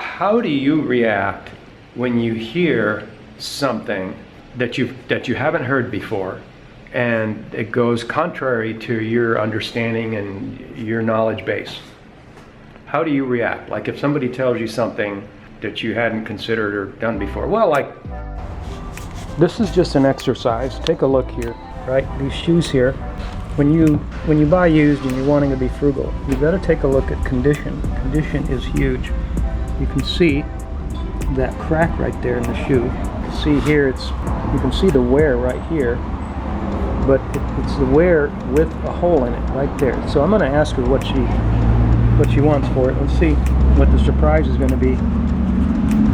How do you react when you hear something that you haven't heard before, and it goes contrary to your understanding and your knowledge base? How do you react? Like if somebody tells you something that you hadn't considered or done before. Well, like, this is just an exercise. Take a look here, right? These shoes here. When you buy used and you're wanting to be frugal, you've got to take a look at condition. Condition is huge. You can see that crack right there in the shoe. You can see here, you can see the wear right here, but it's the wear with a hole in it right there. So I'm going to ask her what she wants for it. Let's see what the surprise is going to be.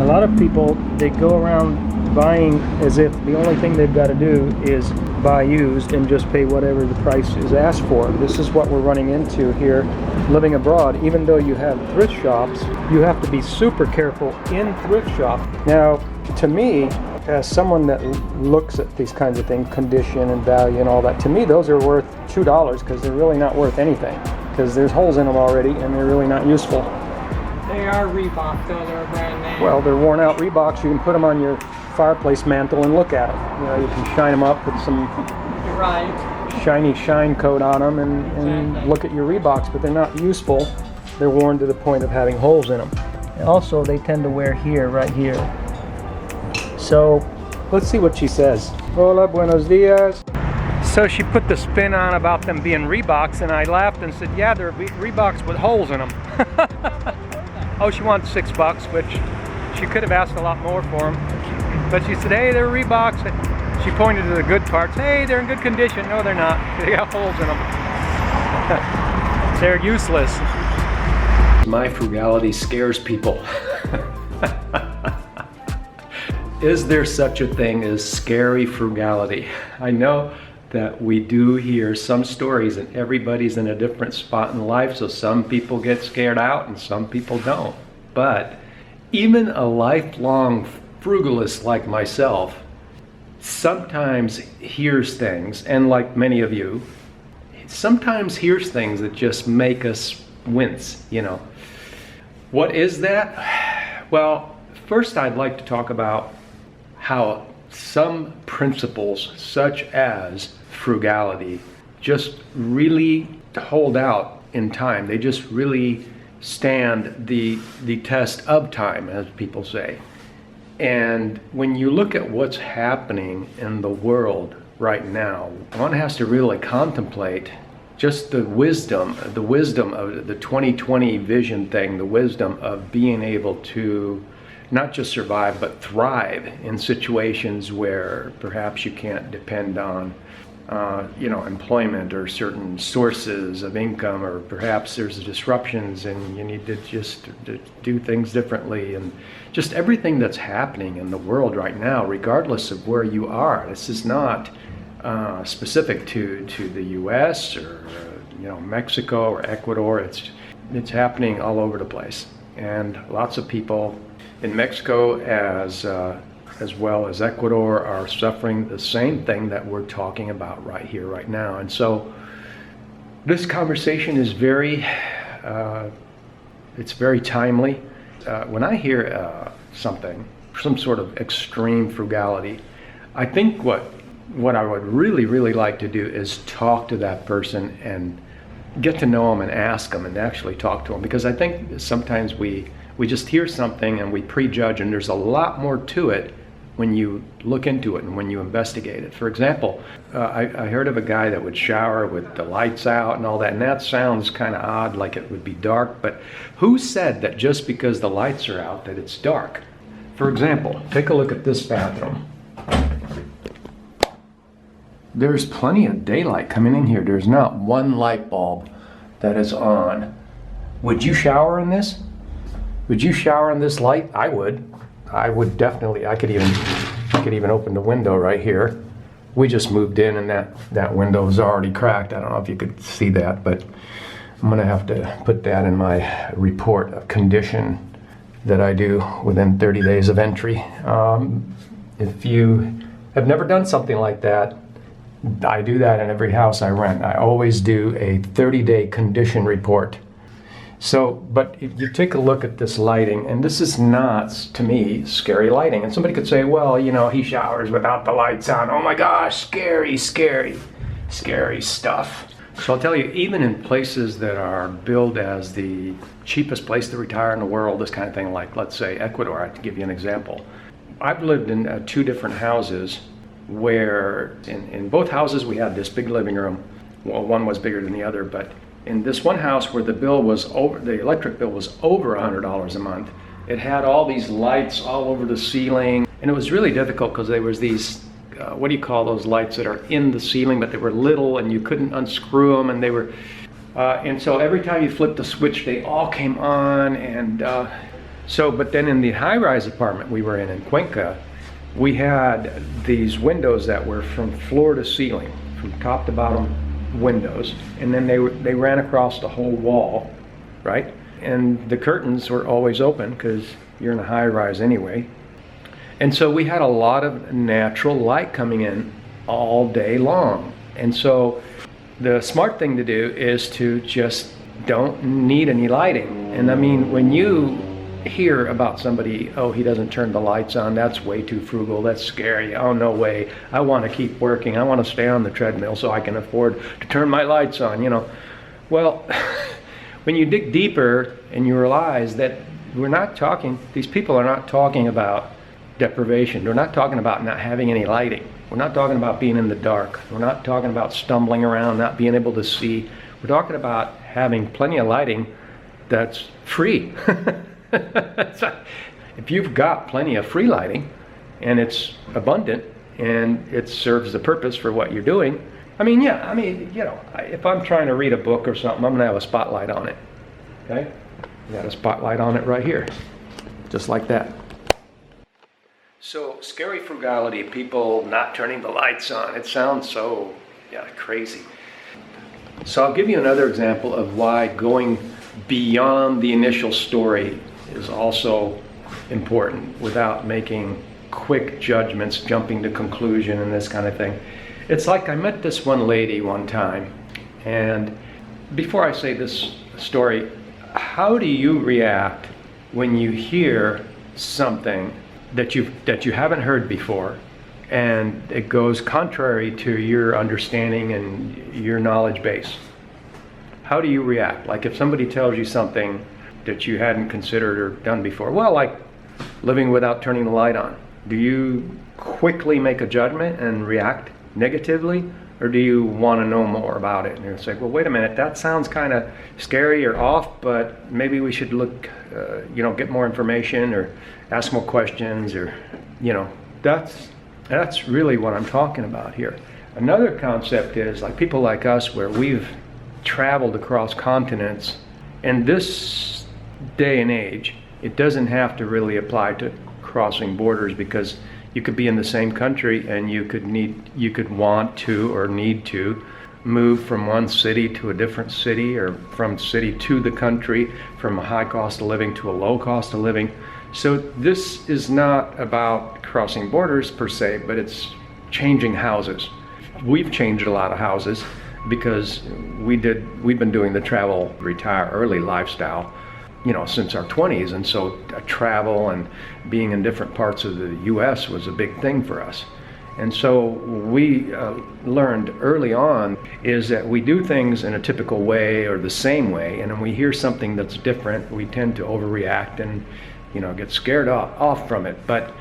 A lot of people, they go around buying as if the only thing they've got to do is buy used and just pay whatever the price is asked for. This is what we're running into here living abroad. Even though you have thrift shops, you have to be super careful in thrift shop. Now, to me, as someone that looks at these kinds of things, condition and value and all that, to me those are worth $2 because they're really not worth anything, because there's holes in them already and they're really not useful. They are Reebok, though. They're a brand name. Well, they're worn out Reeboks. You can put them on your fireplace mantle and look at them. You know, you can shine them up with some shiny shine coat on them and look at your Reeboks, but they're not useful. They're worn to the point of having holes in them. And also, they tend to wear here, right here. So, let's see what she says. Hola, buenos dias. So she put the spin on about them being Reeboks, and I laughed and said, yeah, they're Reeboks with holes in them. Oh, she wants $6, which she could have asked a lot more for them. But she said, hey, they're Reeboks. She pointed to the good parts. Hey, they're in good condition. No, they're not. They got holes in them. They're useless. My frugality scares people. Is there such a thing as scary frugality? I know that we do hear some stories, and everybody's in a different spot in life, so some people get scared out and some people don't. But even a lifelong frugalist like myself sometimes hears things, and like many of you, sometimes hears things that just make us wince, you know. What is that? Well, first I'd like to talk about how some principles such as frugality just really hold out in time. They just really stand the test of time, as people say. And when you look at what's happening in the world right now, one has to really contemplate just the wisdom of the 2020 vision thing, the wisdom of being able to not just survive, but thrive in situations where perhaps you can't depend on employment or certain sources of income, or perhaps there's disruptions and you need to just do things differently, and just everything that's happening in the world right now, regardless of where you are. This is not specific to the U.S. or Mexico or Ecuador. It's happening all over the place, and lots of people in Mexico as well as Ecuador are suffering the same thing that we're talking about right here, right now. And so this conversation is it's very timely. When I hear some sort of extreme frugality, I think what I would really like to do is talk to that person and get to know them and ask them and actually talk to them, because I think sometimes we just hear something and we prejudge, and there's a lot more to it when you look into it and when you investigate it. For example, I heard of a guy that would shower with the lights out and all that, and that sounds kind of odd, like it would be dark, but who said that just because the lights are out that it's dark? For example, take a look at this bathroom. There's plenty of daylight coming in here. There's not one light bulb that is on. Would you shower in this? Would you shower in this light? I would. I would definitely. I could even open the window right here. We just moved in and that window is already cracked. I don't know if you could see that, but I'm gonna have to put that in my report of condition that I do within 30 days of entry. If you have never done something like that, I do that in every house I rent. I always do a 30-day condition report. So, but if you take a look at this lighting, and this is not, to me, scary lighting. And somebody could say, well, you know, he showers without the lights on. Oh my gosh, scary, scary, scary stuff. So I'll tell you, even in places that are billed as the cheapest place to retire in the world, this kind of thing, like let's say Ecuador, I have to give you an example. I've lived in 2 different houses where in both houses we had this big living room. Well, one was bigger than the other, but in this one house where the electric bill was over $100 a month, it had all these lights all over the ceiling, and it was really difficult because there was these, what do you call those lights that are in the ceiling, but they were little and you couldn't unscrew them, and they were, and so every time you flipped the switch, they all came on, and but then in the high-rise apartment we were in Cuenca, we had these windows that were from floor to ceiling, from top to bottom windows, and then they ran across the whole wall, right? And the curtains were always open because you're in a high-rise anyway. And so we had a lot of natural light coming in all day long. And so the smart thing to do is to just don't need any lighting. And I mean, when you hear about somebody, oh, he doesn't turn the lights on, that's way too frugal, that's scary, oh, no way, I want to keep working, I want to stay on the treadmill so I can afford to turn my lights on, you know. Well, when you dig deeper and you realize that these people are not talking about deprivation, they're not talking about not having any lighting, we're not talking about being in the dark, we're not talking about stumbling around, not being able to see, we're talking about having plenty of lighting that's free. If you've got plenty of free lighting and it's abundant and it serves the purpose for what you're doing, you know, if I'm trying to read a book or something, I'm gonna have a spotlight on it, okay? I got a spotlight on it right here, just like that. So scary frugality, people not turning the lights on, it sounds so crazy. So I'll give you another example of why going beyond the initial story is also important without making quick judgments, jumping to conclusion and this kind of thing. It's like I met this one lady one time, and before I say this story, how do you react when you hear something that you haven't heard before and it goes contrary to your understanding and your knowledge base? How do you react? Like if somebody tells you something that you hadn't considered or done before, well, like living without turning the light on, do you quickly make a judgment and react negatively, or do you want to know more about it? And you're like, well, wait a minute, that sounds kind of scary or off, but maybe we should look, get more information or ask more questions, or, that's really what I'm talking about here. Another concept is like people like us where we've traveled across continents. In this day and age, it doesn't have to really apply to crossing borders, because you could be in the same country and you could want to or need to move from one city to a different city, or from city to the country, from a high cost of living to a low cost of living. So this is not about crossing borders per se, but it's changing houses. We've changed a lot of houses because we've been doing the travel, retire early lifestyle, since our 20s, and so travel and being in different parts of the US was a big thing for us. And so we learned early on is that we do things in a typical way or the same way, and when we hear something that's different, we tend to overreact and get scared off from it. But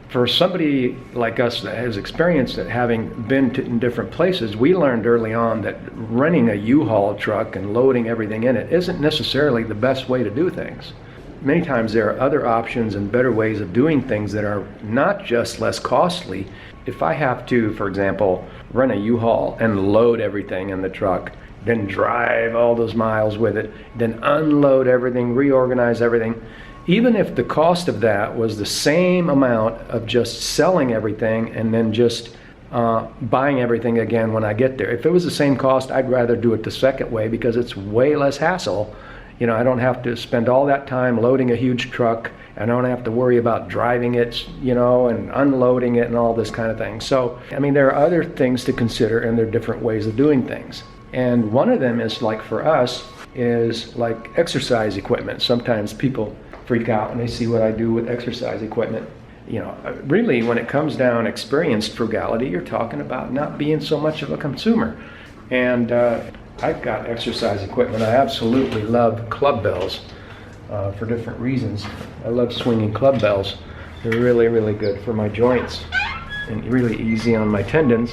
for somebody like us that has experienced it, having been in different places, we learned early on that renting a U-Haul truck and loading everything in it isn't necessarily the best way to do things. Many times there are other options and better ways of doing things that are not just less costly. If I have to, for example, rent a U-Haul and load everything in the truck, then drive all those miles with it, then unload everything, reorganize everything, even if the cost of that was the same amount of just selling everything and then just buying everything again when I get there. If it was the same cost, I'd rather do it the second way because it's way less hassle. I don't have to spend all that time loading a huge truck. I don't have to worry about driving it, and unloading it and all this kind of thing. So, there are other things to consider, and there are different ways of doing things. And one of them is, like for us, is like exercise equipment. Sometimes people freak out when they see what I do with exercise equipment. You know, really, when it comes down experienced frugality, you're talking about not being so much of a consumer. And I've got exercise equipment. I absolutely love club bells for different reasons. I love swinging club bells. They're really, really good for my joints and really easy on my tendons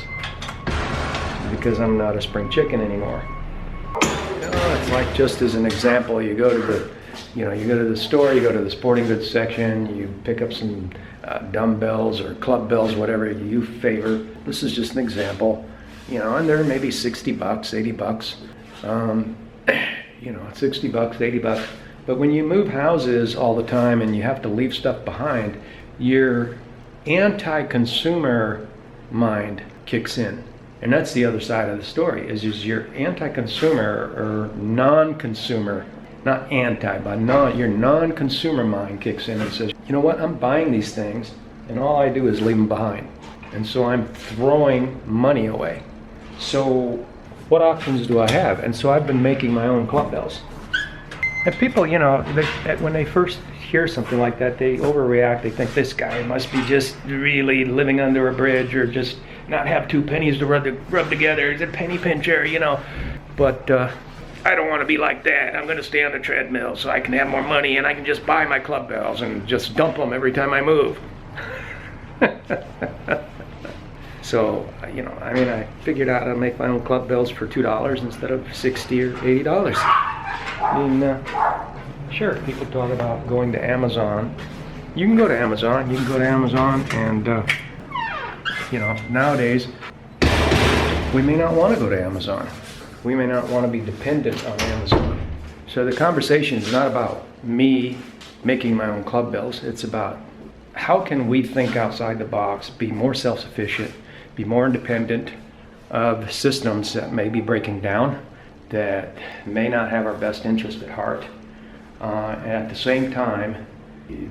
because I'm not a spring chicken anymore. You know, it's like, just as an example, you go to the store, you go to the sporting goods section, you pick up some dumbbells or club bells, whatever you favor. This is just an example, you know, and they're maybe 60 bucks, 80 bucks, you know, 60 bucks, 80 bucks. But when you move houses all the time and you have to leave stuff behind, your anti-consumer mind kicks in. And that's the other side of the story, is your anti-consumer or non-consumer, not anti, but your non-consumer mind kicks in and says, you know what, I'm buying these things and all I do is leave them behind. And so I'm throwing money away. So what options do I have? And so I've been making my own club bells. And people, you know, when they first hear something like that, they overreact. They think this guy must be just really living under a bridge or just not have two pennies to rub together. He's a penny pincher, you know. But I don't want to be like that. I'm going to stay on the treadmill so I can have more money and I can just buy my club bells and just dump them every time I move. So, you know, I mean, I figured out how to make my own club bells for $2 instead of $60 or $80. I mean, sure, people talk about going to Amazon. You can go to Amazon. You can go to Amazon and, you know, nowadays, we may not want to go to Amazon. We may not want to be dependent on Amazon. So the conversation is not about me making my own club bells. It's about how can we think outside the box, be more self-sufficient, be more independent of systems that may be breaking down, that may not have our best interest at heart, and at the same time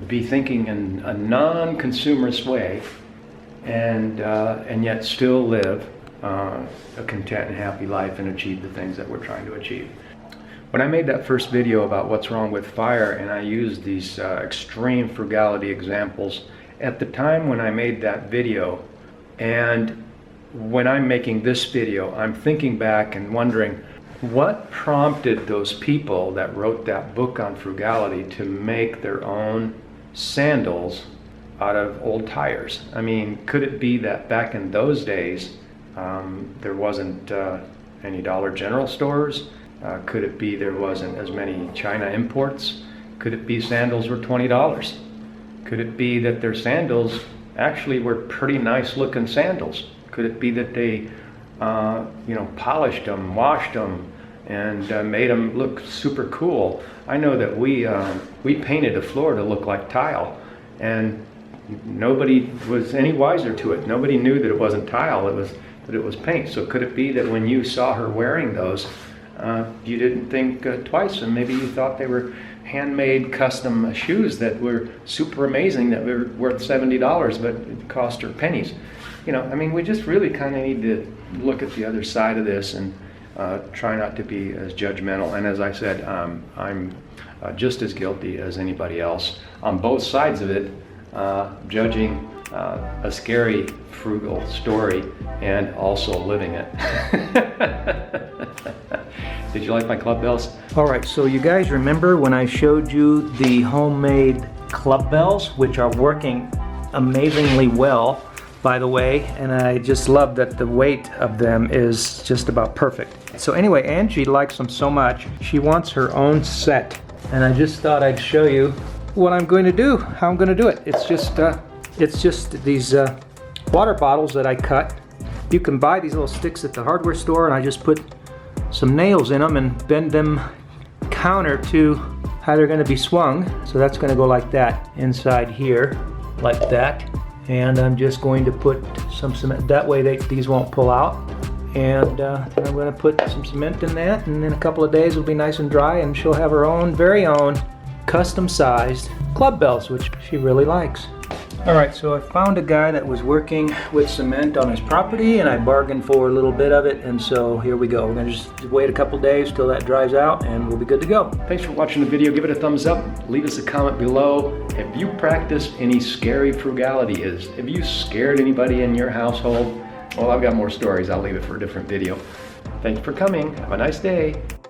be thinking in a non-consumerist way, and yet still live a content and happy life and achieve the things that we're trying to achieve. When I made that first video about what's wrong with fire, and I used these extreme frugality examples, at the time when I made that video, and when I'm making this video, I'm thinking back and wondering, what prompted those people that wrote that book on frugality to make their own sandals out of old tires? I mean, could it be that back in those days there wasn't any Dollar General stores? Could it be there wasn't as many China imports? Could it be sandals were $20? Could it be that their sandals actually were pretty nice looking sandals? Could it be that they you know, polished them, washed them, and made them look super cool? I know that we painted the floor to look like tile, and nobody was any wiser to it. Nobody knew that it wasn't tile, that it was paint. So could it be that when you saw her wearing those, you didn't think twice, and maybe you thought they were handmade custom shoes that were super amazing, that were worth $70, but it cost her pennies? You know, I mean, we just really kind of need to look at the other side of this and try not to be as judgmental. And as I said, I'm just as guilty as anybody else on both sides of it, judging a scary frugal story and also living it. Did you like my club bells? All right, so you guys remember when I showed you the homemade club bells, which are working amazingly well, by the way, and I just love that the weight of them is just about perfect. So anyway, Angie likes them so much, she wants her own set. And I just thought I'd show you what I'm going to do, how I'm going to do it. It's just these water bottles that I cut. You can buy these little sticks at the hardware store, and I just put some nails in them and bend them counter to how they're going to be swung. So that's going to go like that inside here, like that. And I'm just going to put some cement, that way these won't pull out. And then I'm going to put some cement in that, and in a couple of days it'll be nice and dry, and she'll have her own, very own, custom-sized club bells, which she really likes. All right, so I found a guy that was working with cement on his property, and I bargained for a little bit of it, and so here we go. We're gonna just wait a couple days till that dries out, and we'll be good to go. Thanks for watching the video. Give it a thumbs up. Leave us a comment below. Have you practiced any scary frugality? Have you scared anybody in your household? Well, I've got more stories. I'll leave it for a different video. Thanks for coming. Have a nice day.